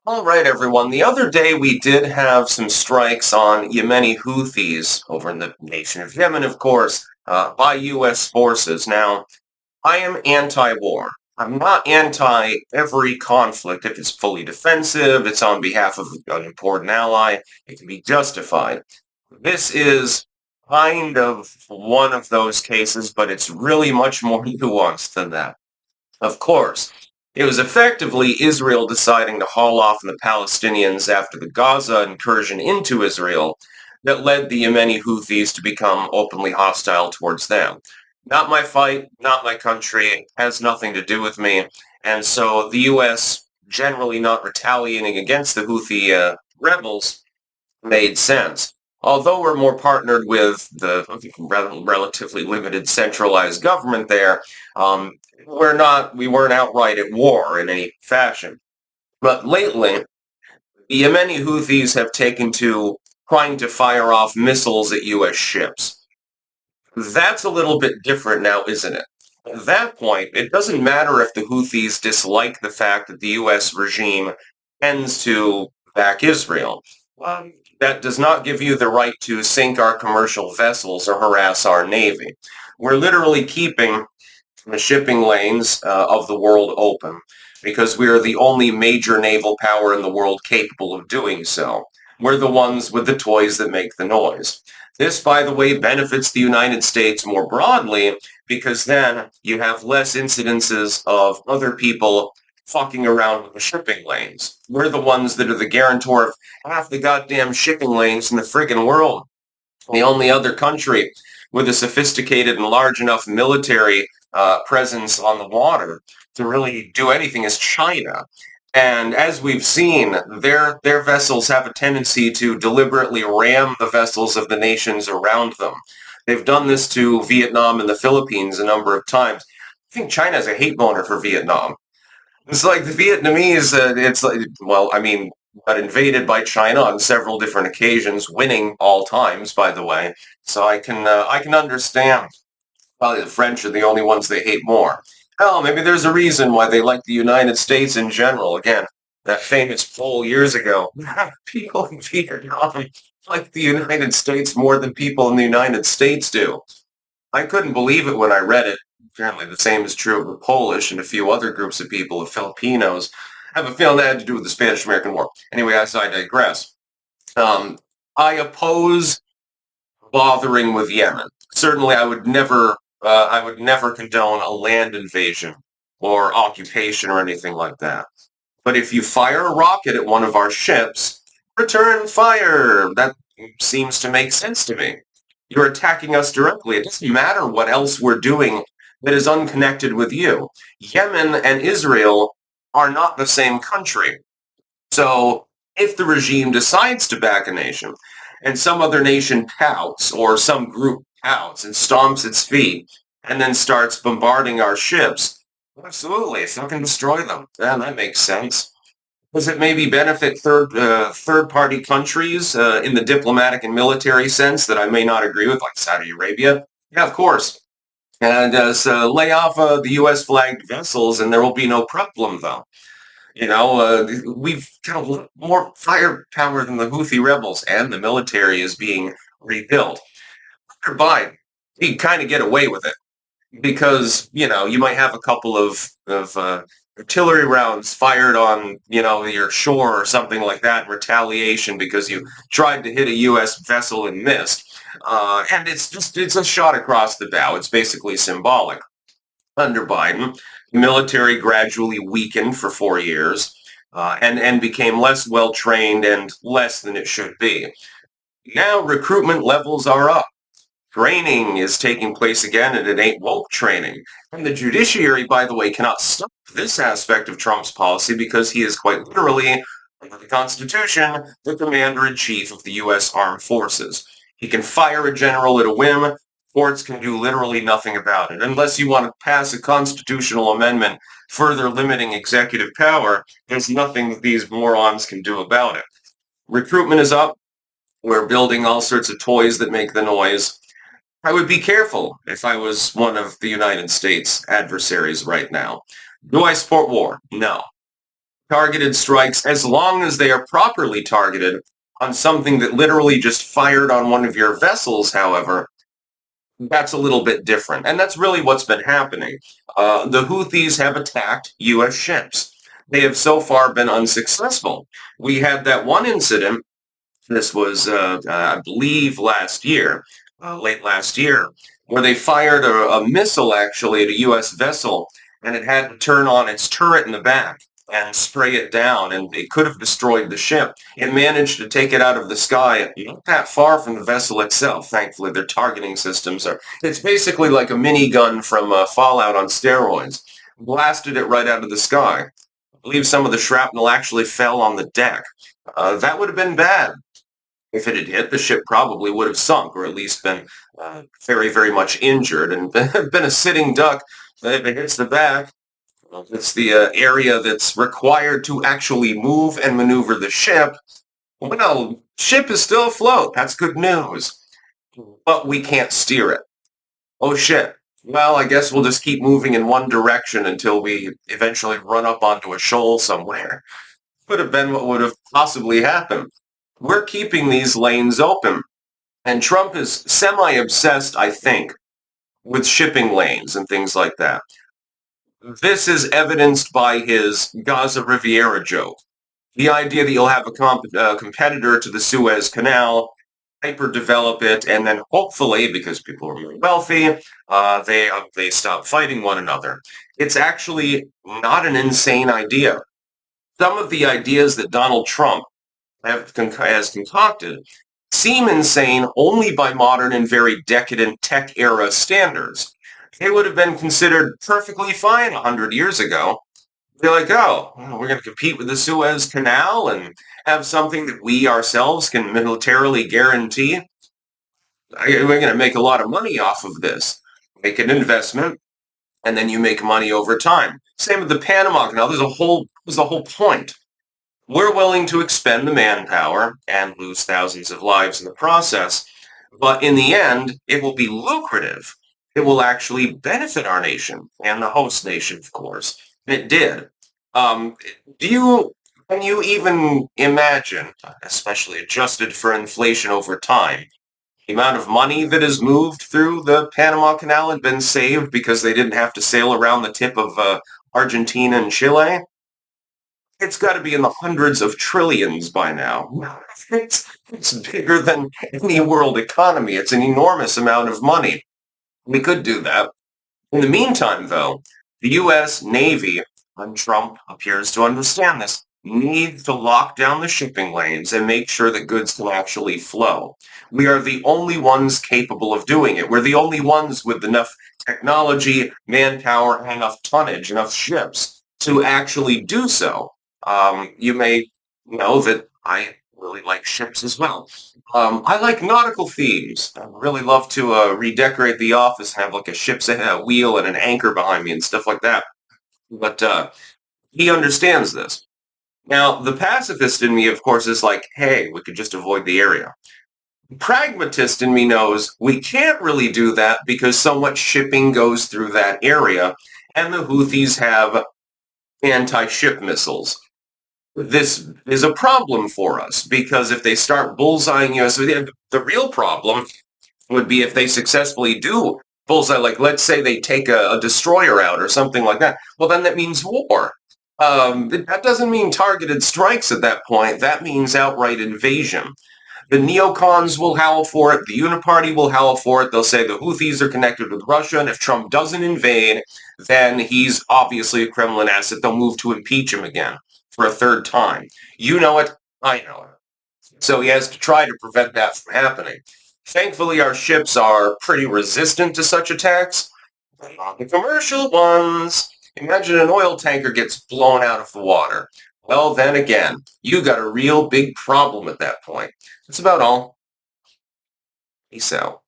All right, everyone. The other day we did have some strikes on Yemeni Houthis over in the nation of Yemen, of course, by U.S. forces. Now, I am anti-war. I'm not anti every conflict if it's fully defensive, it's on behalf of an important ally, it can be justified. This is kind of one of those cases, but it's really much more nuanced than that. Of course, it was effectively Israel deciding to haul off the Palestinians after the Gaza incursion into Israel that led the Yemeni Houthis to become openly hostile towards them. Not my fight, not my country, it has nothing to do with me. And so the U.S. generally not retaliating against the Houthi rebels made sense. Although we're more partnered with the relatively limited centralized government there, we weren't outright at war in any fashion. But lately, the Yemeni Houthis have taken to trying to fire off missiles at U.S. ships. That's a little bit different now, isn't it? At that point, it doesn't matter if the Houthis dislike the fact that the U.S. regime tends to back Israel. That does not give you the right to sink our commercial vessels or harass our navy. We're literally keeping the shipping lanes of the world open because we are the only major naval power in the world capable of doing so. We're the ones with the toys that make the noise. This, by the way, benefits the United States more broadly because then you have less incidences of other people fucking around with the shipping lanes. We're the ones that are the guarantor of half the goddamn shipping lanes in the friggin' world. The only other country with a sophisticated and large enough military presence on the water to really do anything is China. And as we've seen, their vessels have a tendency to deliberately ram the vessels of the nations around them. They've done this to Vietnam and the Philippines a number of times. I think China has a hate boner for Vietnam. It's like the Vietnamese, it's like, well, I mean, got invaded by China on several different occasions, winning all times, by the way. So I can understand. Probably the French are the only ones they hate more. Hell, maybe there's a reason why they like the United States in general. Again, that famous poll years ago. People in Vietnam like the United States more than people in the United States do. I couldn't believe it when I read it. Apparently the same is true of the Polish and a few other groups of people, the Filipinos. I have a feeling that had to do with the Spanish-American War. Anyway, as I digress. Um, I oppose bothering with Yemen. Certainly, I would never condone a land invasion or occupation or anything like that. But if you fire a rocket at one of our ships, return fire. That seems to make sense to me. You're attacking us directly. It doesn't matter what else we're doing that is unconnected with you. Yemen and Israel are not the same country. So if the regime decides to back a nation and some other nation pouts or some group pouts and stomps its feet and then starts bombarding our ships, absolutely, fucking destroy them. Yeah, that makes sense. Does it maybe benefit third party countries in the diplomatic and military sense that I may not agree with, like Saudi Arabia? Yeah, of course. And so lay off the U.S. flagged vessels, and there will be no problem, though. We've got a lot more firepower than the Houthi rebels, and the military is being rebuilt. Under Biden, he kind of get away with it because you might have a couple of artillery rounds fired on your shore or something like that in retaliation because you tried to hit a U.S. vessel and missed, and it's a shot across the bow. It's basically symbolic. Under Biden, the military gradually weakened for 4 years and became less well trained and less than it should be. Now recruitment levels are up. Training is taking place again, and it ain't woke training. And the judiciary, by the way, cannot stop this aspect of Trump's policy because he is quite literally, under the Constitution, the commander-in-chief of the U.S. Armed Forces. He can fire a general at a whim. Courts can do literally nothing about it. Unless you want to pass a constitutional amendment further limiting executive power, there's nothing that these morons can do about it. Recruitment is up. We're building all sorts of toys that make the noise. I would be careful if I was one of the United States adversaries right now. Do I support war? No. Targeted strikes, as long as they are properly targeted on something that literally just fired on one of your vessels, however, that's a little bit different. And that's really what's been happening. The Houthis have attacked U.S. ships. They have so far been unsuccessful. We had that one incident. This was, I believe, last year, late last year, where they fired a missile actually at a U.S. vessel, and it had to turn on its turret in the back and spray it down, and it could have destroyed the ship. It managed to take it out of the sky, not that far from the vessel itself. Thankfully, their targeting systems are, it's basically like a minigun from Fallout on steroids. Blasted it right out of the sky. I believe some of the shrapnel actually fell on the deck. That would have been bad. If it had hit, the ship probably would have sunk, or at least been very, very much injured, and been a sitting duck. If it hits the back, it's the area that's required to actually move and maneuver the ship. Well, ship is still afloat. That's good news. But we can't steer it. Oh shit. Well, I guess we'll just keep moving in one direction until we eventually run up onto a shoal somewhere. Could have been what would have possibly happened. We're keeping these lanes open. And Trump is semi-obsessed, I think, with shipping lanes and things like that. This is evidenced by his Gaza Riviera joke. The idea that you'll have a competitor to the Suez Canal, hyper-develop it, and then hopefully, because people are really wealthy, they stop fighting one another. It's actually not an insane idea. Some of the ideas that Donald Trump has concocted seem insane only by modern and very decadent tech-era standards. They would have been considered perfectly fine 100 years ago. They're like, oh, we're going to compete with the Suez Canal and have something that we ourselves can militarily guarantee. We're going to make a lot of money off of this. Make an investment, and then you make money over time. Same with the Panama Canal. There's a whole point. We're willing to expend the manpower and lose thousands of lives in the process, but in the end, it will be lucrative. It will actually benefit our nation and the host nation, of course. It did. Can you even imagine, especially adjusted for inflation over time, the amount of money that has moved through the Panama Canal and been saved because they didn't have to sail around the tip of Argentina and Chile? It's got to be in the hundreds of trillions by now. It's bigger than any world economy. It's an enormous amount of money. We could do that. In the meantime, though, the U.S. Navy, and Trump appears to understand this, needs to lock down the shipping lanes and make sure that goods can actually flow. We are the only ones capable of doing it. We're the only ones with enough technology, manpower, and enough tonnage, enough ships to actually do so. You may know that I really like ships as well. I like nautical themes. I really love to redecorate the office and have like a ship's wheel and an anchor behind me and stuff like that. But he understands this. Now, the pacifist in me, of course, is like, hey, we could just avoid the area. The pragmatist in me knows we can't really do that because so much shipping goes through that area, and the Houthis have anti-ship missiles. This is a problem for us because if they start bullseyeing us, the real problem would be if they successfully do bullseye, like let's say they take a destroyer out or something like that. Well, then that means war. That doesn't mean targeted strikes at that point. That means outright invasion. The neocons will howl for it. The Uniparty will howl for it. They'll say the Houthis are connected with Russia, and if Trump doesn't invade, then he's obviously a Kremlin asset. They'll move to impeach him again for a third time. You know it. I know it. So he has to try to prevent that from happening. Thankfully, our ships are pretty resistant to such attacks, but not the commercial ones. Imagine an oil tanker gets blown out of the water. Well, then again, you got a real big problem at that point. That's about all. Peace out.